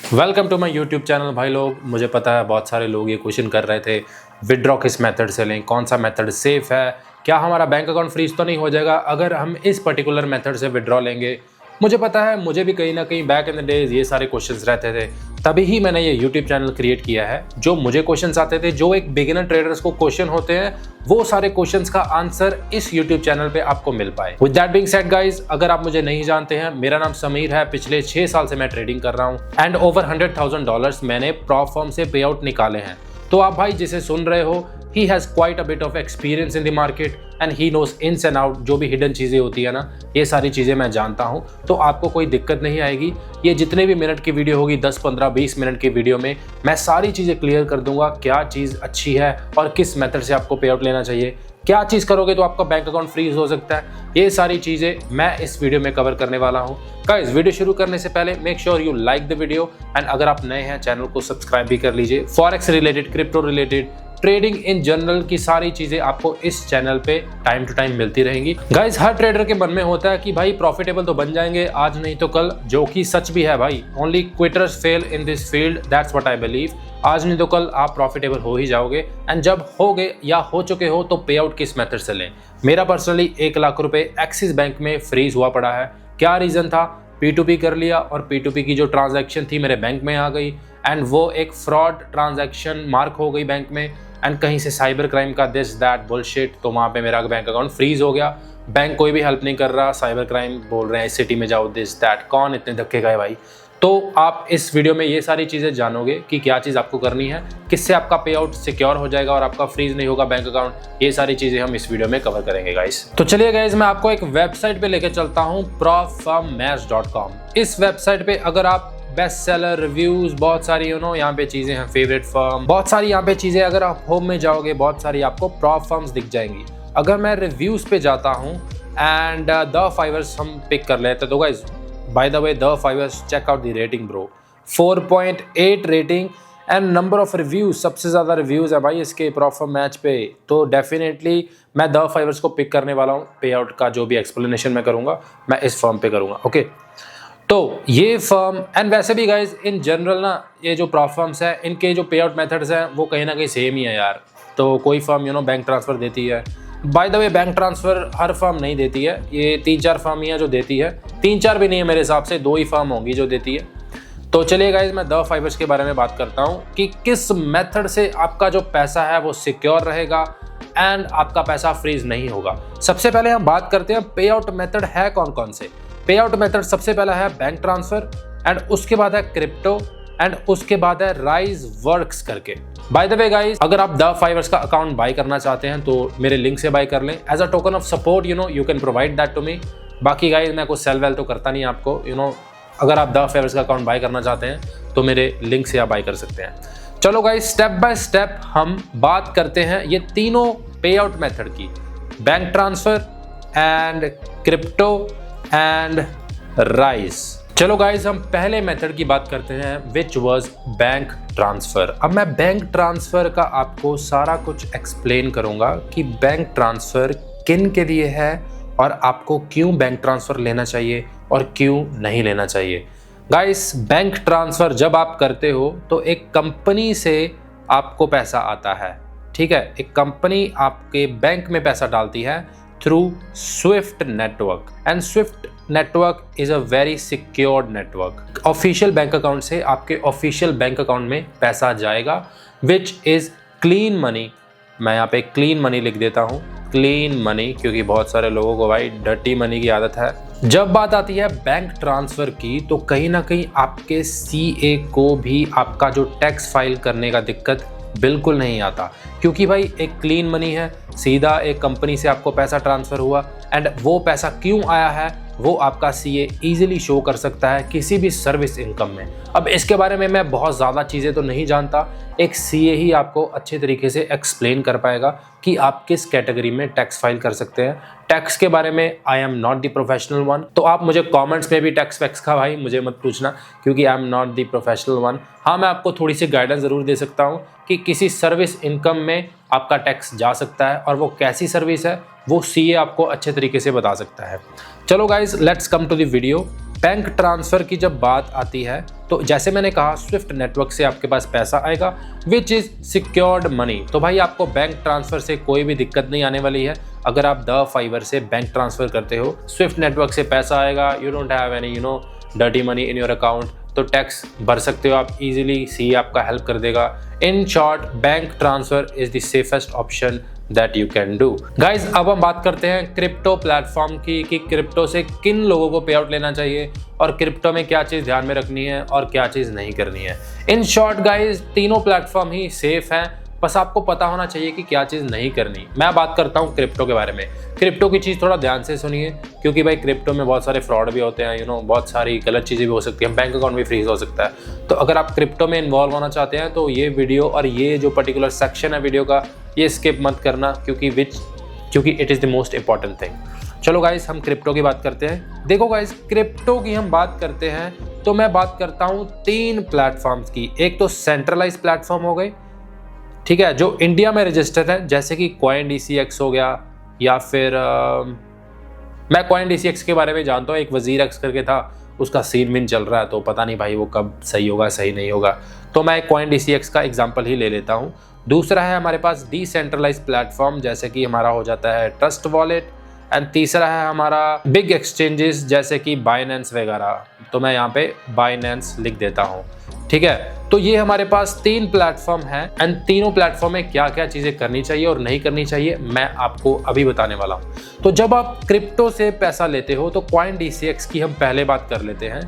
Welcome to my YouTube channel. भाई लोग, मुझे पता है बहुत सारे लोग ये क्वेश्चन कर रहे थे विड्रॉ किस मेथड से लें, कौन सा मेथड सेफ़ है, क्या हमारा बैंक अकाउंट फ्रीज तो नहीं हो जाएगा अगर हम इस पर्टिकुलर मेथड से विड्रॉ लेंगे। मुझे पता है, मुझे भी कहीं ना कहीं बैक इन द डेज ये सारे क्वेश्चंस रहते थे, तभी ही मैंने ये यूट्यूब चैनल क्रिएट किया है। जो मुझे क्वेश्चंस आते थे, जो एक बिगिनर ट्रेडर्स को क्वेश्चन होते हैं, वो सारे क्वेश्चंस का आंसर इस यूट्यूब चैनल पे आपको मिल पाए। With that being said guys, अगर आप मुझे नहीं जानते हैं, मेरा नाम समीर है। पिछले 6 साल से मैं ट्रेडिंग कर रहा हूँ एंड ओवर $100,000 मैंने प्रॉप फर्म से पे आउट निकाले हैं। तो आप भाई जिसे सुन रहे हो, he has quite a bit of experience in the market and he knows ins and out। जो भी हिडन चीज़ें होती है ना, ये सारी चीज़ें मैं जानता हूँ, तो आपको कोई दिक्कत नहीं आएगी। ये जितने भी मिनट की वीडियो होगी, 10, 15, 20 मिनट की वीडियो में मैं सारी चीज़ें क्लियर कर दूंगा, क्या चीज़ अच्छी है और किस मेथड से आपको पे आउट लेना चाहिए, क्या चीज़ करोगे तो आपका बैंक अकाउंट फ्रीज हो सकता है। ये सारी चीज़ें मैं इस वीडियो में कवर करने वाला हूँ। गाइस, वीडियो शुरू करने से पहले make sure you like the video and अगर आप नए हैं चैनल को सब्सक्राइब भी कर लीजिए। Forex related, crypto related, trading in general की सारी चीजें आपको इस चैनल पे टाइम टू टाइम मिलती रहेंगी। गाइस, हर ट्रेडर के मन में होता है कि भाई प्रॉफिटेबल तो बन जाएंगे आज नहीं तो कल, जो कि सच भी है भाई। Only quitters fail in this field, that's what I believe. आज नहीं तो कल आप प्रॉफिटेबल हो ही जाओगे एंड जब होगे या हो चुके हो तो पे आउट किस मेथड से लें। मेरा पर्सनली 1 लाख रुपए एक्सिस बैंक में फ्रीज हुआ पड़ा है। क्या रीजन था? P2P कर लिया और P2P की जो ट्रांजैक्शन थी मेरे बैंक में आ गई एंड वो एक फ्रॉड ट्रांजैक्शन मार्क हो गई बैंक में एंड कहीं से साइबर क्राइम का दिस दैट बुलशिट, तो वहाँ पे मेरा बैंक अकाउंट फ्रीज हो गया। बैंक कोई भी हेल्प नहीं कर रहा, साइबर क्राइम बोल रहे हैं इस सिटी में जाओ, दिस दैट। कौन इतने धक्के गए भाई? तो आप इस वीडियो में ये सारी चीज़ें जानोगे कि क्या चीज़ आपको करनी है, किससे आपका पे आउट सिक्योर हो जाएगा और आपका फ्रीज नहीं होगा बैंक अकाउंट। ये सारी चीज़ें हम इस वीडियो में कवर करेंगे गाइस। तो चलिए गाइस, मैं आपको एक वेबसाइट पे लेके चलता हूँ, profitmatch.com। इस वेबसाइट पे अगर आप बेस्ट सेलर, रिव्यूज, बहुत सारी यहाँ पे चीज़ें हैं, फेवरेट फर्म, बहुत सारी यहाँ पे चीज़ें, अगर आप होम में जाओगे बहुत सारी आपको प्रॉप फर्म्स दिख जाएंगी। अगर मैं रिव्यूज़ पे जाता हूँ एंड द फाइवर्स हम पिक कर लेते हैं, तो guys by the way the Fiverr's, check out the rating bro, 4.8 rating and number of reviews, सबसे ज़्यादा रिव्यूज़ है भाई इसके प्रॉप फर्म मैच पे। तो डेफिनेटली मैं द फाइवर्स को पिक करने वाला हूँ। पे आउट का जो भी एक्सप्लेनेशन मैं करूँगा, मैं इस फर्म पे करूँगा। ओके, तो ये फर्म एंड वैसे भी गाइज इन जनरल ना, ये जो प्रॉप फर्म्स हैं, इनके जो पे आउट मेथड्स हैं वो कहीं ना कहीं सेम ही है यार। तो कोई फर्म बैंक ट्रांसफ़र देती है, bye the way bank transfer her firm नहीं देती है, ये 3-4 फर्म ही है जो देती है। 3-4 भी नहीं है मेरे हिसाब से, 2 ही फर्म होंगी जो देती है। तो चलिए गाइज, मैं द फाइवर्स के बारे में बात करता हूँ कि किस मेथड से आपका जो पैसा है वो सिक्योर रहेगा एंड आपका पैसा फ्रीज नहीं होगा। सबसे पहले हम बात करते हैं पे आउट मेथड है कौन कौन से। पे आउट मेथड सबसे पहला है बैंक ट्रांसफर एंड उसके बाद है क्रिप्टो एंड उसके बाद है राइज वर्क्स करके। बाय द वे गाइस, अगर आप द फाइवर्स का अकाउंट बाय करना चाहते हैं तो मेरे लिंक से बाय कर लें। As a token of support you can provide that to me. बाकी गाइस, मैं कुछ सेल वेल तो करता नहीं आपको। अगर आप द फाइवर्स का अकाउंट बाय करना चाहते हैं तो मेरे लिंक से आप बाय कर सकते हैं। चलो गाइस, स्टेप बाय स्टेप हम बात करते हैं ये तीनों पे आउट मेथड की, bank transfer and crypto and rise. चलो गाइज, हम पहले मेथड की बात करते हैं विच वाज बैंक ट्रांसफर। अब मैं बैंक ट्रांसफर का आपको सारा कुछ एक्सप्लेन करूंगा कि बैंक ट्रांसफर किन के लिए है और आपको क्यों बैंक ट्रांसफर लेना चाहिए और क्यों नहीं लेना चाहिए। गाइस, बैंक ट्रांसफर जब आप करते हो तो एक कंपनी से आपको पैसा आता है, ठीक है। एक कंपनी आपके बैंक में पैसा डालती है through Swift network and Swift network is a very secured network. Official bank account से आपके ऑफिशियल बैंक अकाउंट में पैसा जाएगा विच इज क्लीन मनी। मैं यहाँ पे क्लीन मनी लिख देता हूँ, क्लीन मनी, क्योंकि बहुत सारे लोगों को भाई डर्टी मनी की आदत है। जब बात आती है बैंक ट्रांसफर की, तो कहीं ना कहीं आपके CA को भी आपका जो टैक्स फाइल करने का दिक्कत बिल्कुल नहीं आता, क्योंकि भाई एक क्लीन मनी है, सीधा एक कंपनी से आपको पैसा ट्रांसफ़र हुआ एंड वो पैसा क्यों आया है वो आपका CA इजीली शो कर सकता है किसी भी सर्विस इनकम में। अब इसके बारे में मैं बहुत ज़्यादा चीज़ें तो नहीं जानता, एक CA ही आपको अच्छे तरीके से एक्सप्लेन कर पाएगा कि आप किस कैटेगरी में टैक्स फाइल कर सकते हैं। टैक्स के बारे में I am not the professional one, तो आप मुझे कमेंट्स में भी टैक्स वैक्स का भाई मुझे मत पूछना, क्योंकि I am not the professional one. हाँ, मैं आपको थोड़ी सी गाइडेंस ज़रूर दे सकता हूँ कि किसी सर्विस इनकम में आपका टैक्स जा सकता है और वो कैसी सर्विस है वो CA आपको अच्छे तरीके से बता सकता है। चलो guys, let's come to the video. Bank transfer की जब बात आती है तो जैसे मैंने कहा स्विफ्ट नेटवर्क से आपके पास पैसा आएगा विच इज़ सिक्योर्ड मनी। तो भाई आपको बैंक ट्रांसफ़र से कोई भी दिक्कत नहीं आने वाली है। अगर आप द फाइवर से बैंक ट्रांसफ़र करते हो, स्विफ्ट नेटवर्क से पैसा आएगा, you don't have any dirty money in your account, तो टैक्स भर सकते हो आप इजीली। सी आपका हेल्प कर देगा। In short, bank transfer is the safest option that you can do. Guys, अब हम बात करते हैं क्रिप्टो प्लेटफॉर्म की कि क्रिप्टो से किन लोगों को पे आउट लेना चाहिए और क्रिप्टो में क्या चीज़ ध्यान में रखनी है और क्या चीज़ नहीं करनी है। इन शॉर्ट गाइज, तीनों प्लेटफॉर्म ही सेफ हैं, बस आपको पता होना चाहिए कि क्या चीज़ नहीं करनी। मैं बात करता हूँ क्रिप्टो के बारे में। क्रिप्टो की चीज़ थोड़ा ध्यान से सुनिए, क्योंकि भाई क्रिप्टो में बहुत सारे फ्रॉड भी होते हैं, बहुत सारी गलत चीज़ें भी हो सकती हैं, बैंक अकाउंट भी फ्रीज हो सकता है। तो अगर आप क्रिप्टो में इन्वॉल्व होना चाहते हैं तो ये वीडियो और ये जो पर्टिकुलर सेक्शन है वीडियो का, ये स्किप मत करना, क्योंकि it is the most important thing. चलो गाइस, हम क्रिप्टो की बात करते हैं। देखो गाइस, क्रिप्टो की हम बात करते हैं तो मैं बात करता हूँ 3 प्लेटफॉर्म्स की। एक तो सेंट्रलाइज प्लेटफॉर्म हो गए, ठीक है, जो इंडिया में रजिस्टर्ड है, जैसे कि CoinDCX हो गया, या फिर मैं CoinDCX के बारे में जानता हूँ, एक वजीर एक्स करके था, उसका सीन विन चल रहा है, तो पता नहीं भाई वो कब सही होगा सही नहीं होगा, तो मैं CoinDCX का एग्जांपल ही ले लेता हूँ। दूसरा है हमारे पास डिसेंट्रलाइज प्लेटफॉर्म, जैसे कि हमारा हो जाता है ट्रस्ट वॉलेट, एंड तीसरा है हमारा बिग एक्सचेंजेस जैसे कि बाइनेंस वगैरह, तो मैं यहाँ पे बाइनेंस लिख देता हूँ, ठीक है। तो ये हमारे पास 3 प्लेटफॉर्म हैं, एंड तीनों प्लेटफॉर्म में क्या क्या चीज़ें करनी चाहिए और नहीं करनी चाहिए मैं आपको अभी बताने वाला हूँ। तो जब आप क्रिप्टो से पैसा लेते हो तो CoinDCX की हम पहले बात कर लेते हैं।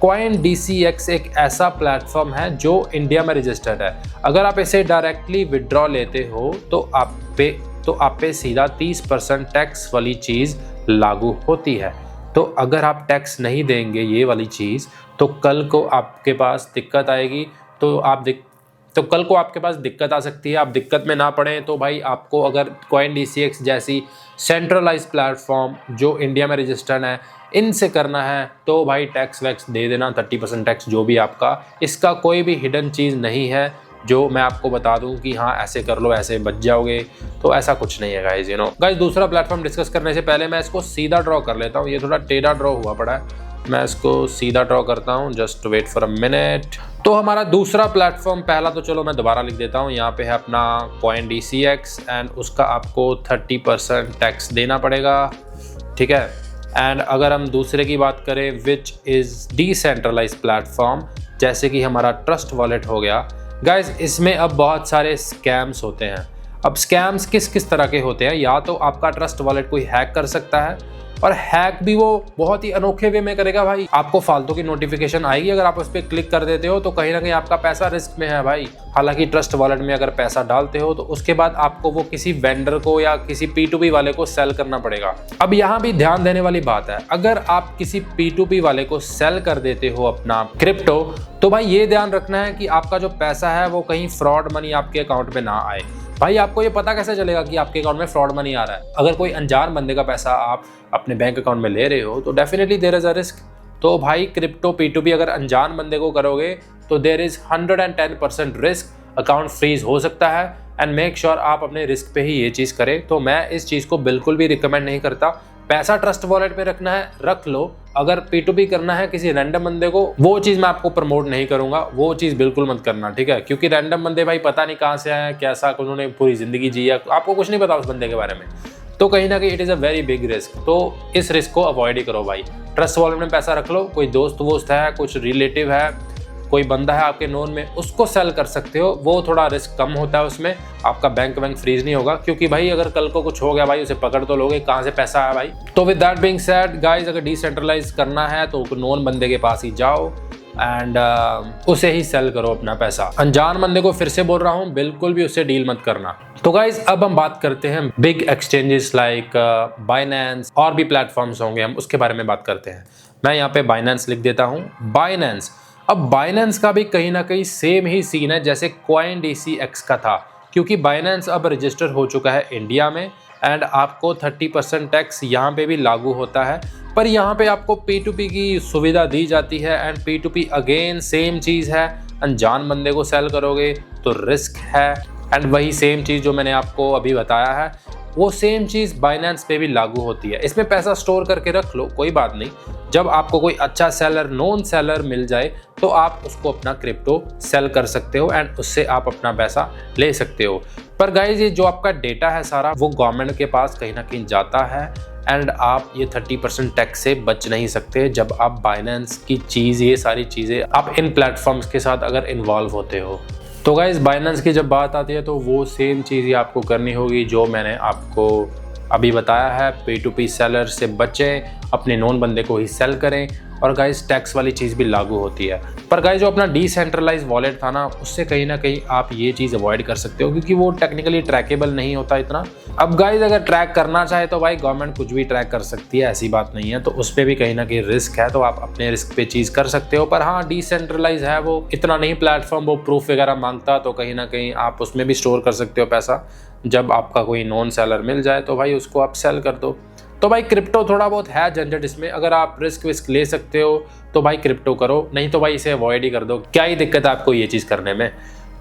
CoinDCX एक ऐसा प्लेटफॉर्म है जो इंडिया में रजिस्टर्ड है। अगर आप इसे डायरेक्टली विड्रॉ लेते हो तो आप पे सीधा 30% टैक्स वाली चीज़ लागू होती है। तो अगर आप टैक्स नहीं देंगे ये वाली चीज़, तो कल को आपके पास दिक्कत आएगी, तो कल को आपके पास दिक्कत आ सकती है। आप दिक्कत में ना पड़ें तो भाई आपको अगर CoinDCX जैसी सेंट्रलाइज प्लेटफॉर्म जो इंडिया में रजिस्टर्ड है इनसे करना है तो भाई टैक्स वैक्स दे देना, 30% टैक्स जो भी आपका। इसका कोई भी हिडन चीज़ नहीं है जो मैं आपको बता दूं कि हाँ ऐसे कर लो ऐसे बच जाओगे, तो ऐसा कुछ नहीं है गाइज। गाइज, दूसरा प्लेटफॉर्म डिस्कस करने से पहले मैं इसको सीधा ड्रॉ कर लेता हूँ। ये थोड़ा टेढ़ा ड्रॉ हुआ पड़ा है, मैं इसको सीधा ड्रॉ करता हूँ, just wait for a minute. तो हमारा दूसरा प्लेटफॉर्म, पहला तो चलो मैं दोबारा लिख देता हूँ, यहाँ पे है अपना CoinDCX, एंड उसका आपको 30% टैक्स देना पड़ेगा, ठीक है। एंड अगर हम दूसरे की बात करें विच इज़ डिसेंट्रलाइज प्लेटफॉर्म, जैसे कि हमारा ट्रस्ट वॉलेट हो गया। गाइज, इसमें अब बहुत सारे स्कैम्स होते हैं। अब स्कैम्स किस किस तरह के होते हैं, या तो आपका ट्रस्ट वॉलेट कोई हैक कर सकता है, और हैक भी वो बहुत ही अनोखे वे में करेगा भाई। आपको फालतू की नोटिफिकेशन आएगी, अगर आप उस पर क्लिक कर देते हो तो कहीं ना कहीं आपका पैसा रिस्क में है भाई। हालांकि ट्रस्ट वॉलेट में अगर पैसा डालते हो तो उसके बाद आपको वो किसी वेंडर को या किसी P2P वाले को सेल करना पड़ेगा। अब यहाँ भी ध्यान देने वाली बात है, अगर आप किसी P2P वाले को सेल कर देते हो अपना क्रिप्टो, तो भाई ये ध्यान रखना है कि आपका जो पैसा है वो कहीं फ्रॉड मनी आपके अकाउंट में ना आए। भाई आपको ये पता कैसे चलेगा कि आपके अकाउंट में फ्रॉड मनी आ रहा है? अगर कोई अनजान बंदे का पैसा आप अपने बैंक अकाउंट में ले रहे हो तो definitely there is a risk. तो भाई क्रिप्टो P2P अगर अनजान बंदे को करोगे तो there is 110% risk, account freeze हो सकता है। एंड मेक श्योर आप अपने रिस्क पे ही ये चीज़ करें। तो मैं इस चीज़ को बिल्कुल भी रिकमेंड नहीं करता। पैसा ट्रस्ट वॉलेट पे रखना है रख लो, अगर P2P करना है किसी रैंडम बंदे को, वो चीज़ मैं आपको प्रमोट नहीं करूंगा, वो चीज़ बिल्कुल मत करना, ठीक है। क्योंकि रैंडम बंदे भाई पता नहीं कहाँ से आए हैं, कैसा उन्होंने पूरी ज़िंदगी जी है, आपको कुछ नहीं पता उस बंदे के बारे में, तो कहीं ना कहीं it is a very big risk. तो इस रिस्क को अवॉइड ही करो भाई। ट्रस्ट वॉलेट में पैसा रख लो, कोई दोस्त वोस्त है, कुछ रिलेटिव है, कोई बंदा है आपके नोन में, उसको सेल कर सकते हो, वो थोड़ा रिस्क कम होता है उसमें, आपका बैंक फ्रीज नहीं होगा। क्योंकि भाई अगर कल को कुछ हो गया भाई, उसे पकड़ तो लोगे, कहाँ से पैसा आया भाई। तो with that being said guys, अगर डिसेंट्रलाइज करना है तो नोन बंदे के पास ही जाओ एंड उसे ही सेल करो अपना पैसा। अनजान बंदे को फिर से बोल रहा हूँ, बिल्कुल भी उससे डील मत करना। तो गाइज, अब हम बात करते हैं बिग एक्सचेंजेस लाइक बाइनेंस, और भी प्लेटफॉर्म्स होंगे, हम उसके बारे में बात करते हैं। मैं यहाँ पे बाइनेंस लिख देता हूँ, बाइनेंस। अब बाइनेंस का भी कहीं ना कहीं सेम ही सीन है जैसे CoinDCX का था, क्योंकि बाइनेंस अब रजिस्टर हो चुका है इंडिया में, एंड आपको 30% टैक्स यहाँ पे भी लागू होता है। पर यहाँ पे आपको P2P की सुविधा दी जाती है, एंड P2P अगेन सेम चीज़ है, अनजान बंदे को सेल करोगे तो रिस्क है। एंड वही सेम चीज़ जो मैंने आपको अभी बताया है, वो सेम चीज़ बाइनेंस पे भी लागू होती है। इसमें पैसा स्टोर करके रख लो, कोई बात नहीं, जब आपको कोई अच्छा सेलर, नोन सेलर मिल जाए तो आप उसको अपना क्रिप्टो सेल कर सकते हो एंड उससे आप अपना पैसा ले सकते हो। पर गाइज ये जो आपका डेटा है सारा वो गवर्नमेंट के पास कहीं ना कहीं जाता है एंड आप ये 30% टैक्स से बच नहीं सकते जब आप बाइनेंस की चीज़, ये सारी चीज़ें आप इन प्लेटफॉर्म्स के साथ अगर इन्वॉल्व होते हो। तो गाइज बाइनेंस की जब बात आती है तो वो सेम चीज़ ही आपको करनी होगी जो मैंने आपको अभी बताया है। P2P सेलर से बचें, अपने नॉन बंदे को ही सेल करें और गाइज टैक्स वाली चीज़ भी लागू होती है। पर गाइज जो अपना डिसेंट्रलाइज वॉलेट था ना, उससे कहीं ना कहीं आप ये चीज़ अवॉइड कर सकते हो क्योंकि वो टेक्निकली ट्रैकेबल नहीं होता इतना। अब गाइज अगर ट्रैक करना चाहे तो भाई गवर्नमेंट कुछ भी ट्रैक कर सकती है, ऐसी बात नहीं है, तो उस पर भी कहीं ना कहीं रिस्क है, तो आप अपने रिस्क पे चीज़ कर सकते हो। पर हाँ, डिसेंट्रलाइज है वो, इतना नहीं प्लेटफॉर्म वो प्रूफ वगैरह मांगता, तो कहीं ना कहीं आप उसमें भी स्टोर कर सकते हो पैसा। जब आपका कोई नॉन सेलर मिल जाए तो भाई उसको आप सेल कर दो। तो भाई क्रिप्टो थोड़ा बहुत है झंझट इसमें, अगर आप रिस्क विस्क ले सकते हो तो भाई क्रिप्टो करो, नहीं तो भाई इसे अवॉइड ही कर दो। क्या ही दिक्कत है आपको ये चीज़ करने में।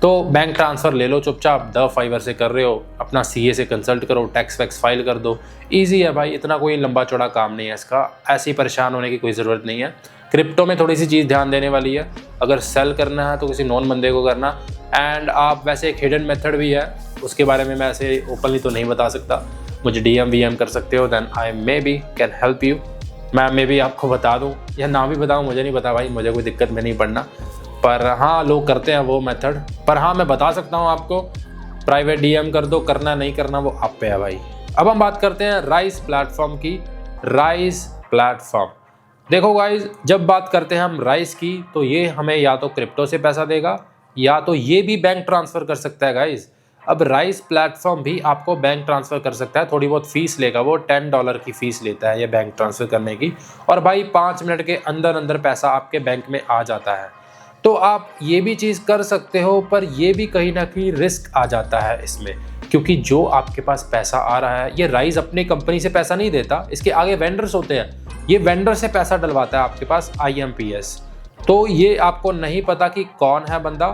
तो बैंक ट्रांसफ़र ले लो चुपचाप, द फाइवर से कर रहे हो, अपना CA से कंसल्ट करो, टैक्स वैक्स फाइल कर दो, ईजी है भाई, इतना कोई लंबा चौड़ा काम नहीं है इसका, ऐसे ही परेशान होने की कोई ज़रूरत नहीं है। क्रिप्टो में थोड़ी सी चीज़ ध्यान देने वाली है, अगर सेल करना है तो किसी नॉन बंदे को करना, एंड आप वैसे एक हिडन मेथड भी है, उसके बारे में मैं ऐसे ओपनली तो नहीं बता सकता, मुझे DM कर सकते हो, then I maybe can help you. मैं मे बी आपको बता दूँ या ना भी बताऊँ, मुझे नहीं पता भाई, मुझे कोई दिक्कत में नहीं पड़ना, पर हाँ लोग करते हैं वो मेथड। पर हाँ मैं बता सकता हूँ आपको, प्राइवेट DM कर दो, करना नहीं करना वो आप पे है भाई। अब हम बात करते हैं राइज प्लेटफॉर्म की। राइज प्लेटफॉर्म, देखो गाइज जब बात करते हैं हम राइज की, तो ये हमें या तो क्रिप्टो से पैसा देगा या तो ये भी बैंक ट्रांसफ़र कर सकता है गाइज। अब राइज प्लेटफॉर्म भी आपको बैंक ट्रांसफ़र कर सकता है, थोड़ी बहुत फीस लेगा, वो $10 की फ़ीस लेता है ये बैंक ट्रांसफ़र करने की, और भाई 5 मिनट के अंदर अंदर पैसा आपके बैंक में आ जाता है। तो आप ये भी चीज़ कर सकते हो, पर ये भी कहीं ना कहीं रिस्क आ जाता है इसमें, क्योंकि जो आपके पास पैसा आ रहा है, ये राइज अपनी कंपनी से पैसा नहीं देता, इसके आगे वेंडर्स होते हैं, ये वेंडर से पैसा डलवाता है आपके पास IMPS। तो ये आपको नहीं पता कि कौन है बंदा,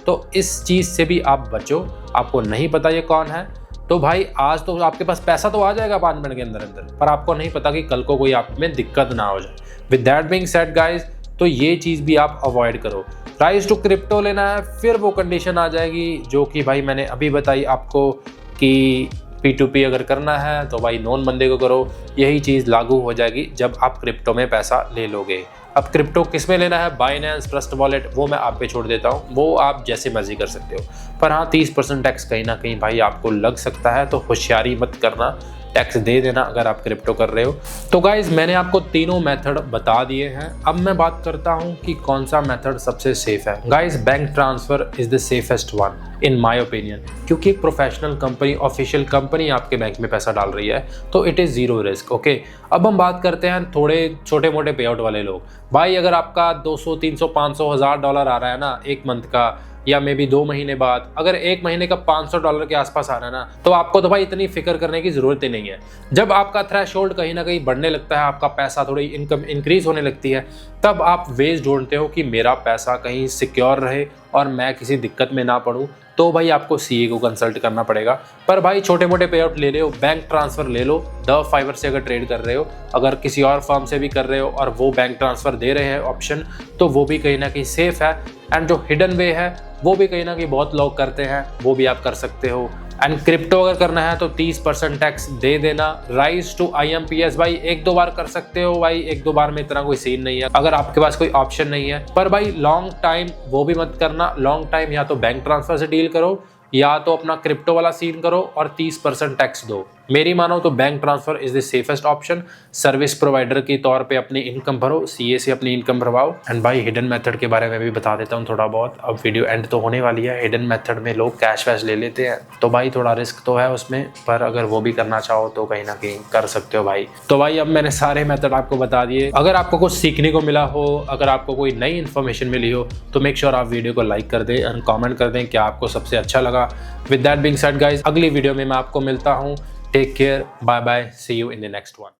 तो इस चीज़ से भी आप बचो। आपको नहीं पता ये कौन है, तो भाई आज तो आपके पास पैसा तो आ जाएगा 5 मिनट के अंदर अंदर, पर आपको नहीं पता कि कल को कोई आप में दिक्कत ना हो जाए। With that being said guys, तो ये चीज़ भी आप अवॉइड करो। राइज टू क्रिप्टो लेना है, फिर वो कंडीशन आ जाएगी जो कि भाई मैंने अभी बताई आपको कि P2P अगर करना है तो भाई नॉन बंदे को करो, यही चीज़ लागू हो जाएगी जब आप क्रिप्टो में पैसा ले लोगे। अब क्रिप्टो किस में लेना है, बाइनेंस, ट्रस्ट वॉलेट, वो मैं आप पे छोड़ देता हूँ, वो आप जैसे मर्जी कर सकते हो। पर हाँ 30% टैक्स कहीं ना कहीं भाई आपको लग सकता है, तो होशियारी मत करना, टैक्स दे देना अगर आप क्रिप्टो कर रहे हो। तो गाइज मैंने आपको तीनों मेथड बता दिए हैं, अब मैं बात करता हूँ कि कौन सा मेथड सबसे सेफ है। Guys bank transfer is the safest one in my opinion, क्योंकि एक प्रोफेशनल कंपनी, ऑफिशियल कंपनी आपके बैंक में पैसा डाल रही है, तो it is zero risk. Okay, अब हम बात करते हैं थोड़े छोटे मोटे पे आउट वाले लोग। भाई अगर आपका 200, 300, 500, $1000 आ रहा है ना एक मंथ का, या मे बी 2 महीने बाद, अगर 1 महीने का $500 के आसपास आ रहा है ना, तो आपको तो भाई इतनी फिक्र करने की ज़रूरत ही नहीं है। जब आपका थ्रेशोल्ड कहीं ना कहीं बढ़ने लगता है, आपका पैसा, थोड़ी इनकम इंक्रीज होने लगती है, तब आप वेज ढूंढते हो कि मेरा पैसा कहीं सिक्योर रहे और मैं किसी दिक्कत में ना पड़ूँ, तो भाई आपको CA को कंसल्ट करना पड़ेगा। पर भाई छोटे मोटे पे आउट ले लो, बैंक ट्रांसफ़र ले लो, द फाइवर से अगर ट्रेड कर रहे हो, अगर किसी और फर्म से भी कर रहे हो और वो बैंक ट्रांसफ़र दे रहे हैं ऑप्शन, तो वो भी कहीं ना कहीं सेफ़ है। एंड जो हिडन वे है वो भी कहीं ना कहीं बहुत लोग करते हैं, वो भी आप कर सकते हो। एंड क्रिप्टो अगर करना है तो 30% टैक्स दे देना। राइज टू IMPS भाई 1-2 बार कर सकते हो भाई, 1-2 बार में इतना कोई सीन नहीं है अगर आपके पास कोई ऑप्शन नहीं है। पर भाई लॉन्ग टाइम वो भी मत करना, लॉन्ग टाइम या तो बैंक ट्रांसफर से डील करो या तो अपना क्रिप्टो वाला सीन करो और 30% टैक्स दो। मेरी मानो तो bank transfer is the safest option. Service provider के तौर पे अपनी इनकम भरो, CA से अपनी इनकम भरवाओ। एंड भाई हिडन मेथड के बारे में भी बता देता हूँ थोड़ा बहुत, अब वीडियो एंड तो होने वाली है। हिडन मेथड में लोग कैश वैश ले लेते हैं, तो भाई थोड़ा रिस्क तो है उसमें, पर अगर वो भी करना चाहो तो कहीं ना कहीं कर सकते हो भाई। तो भाई अब मैंने सारे मेथड आपको बता दिए। अगर आपको कुछ सीखने को मिला हो, अगर आपको कोई नई इन्फॉर्मेशन मिली हो, तो मेक श्योर आप वीडियो को लाइक कर दें एंड कॉमेंट कर दें क्या आपको सबसे अच्छा लगा। With that being said guys, अगली वीडियो में मैं आपको मिलता हूँ। Take care, bye bye, see you in the next one.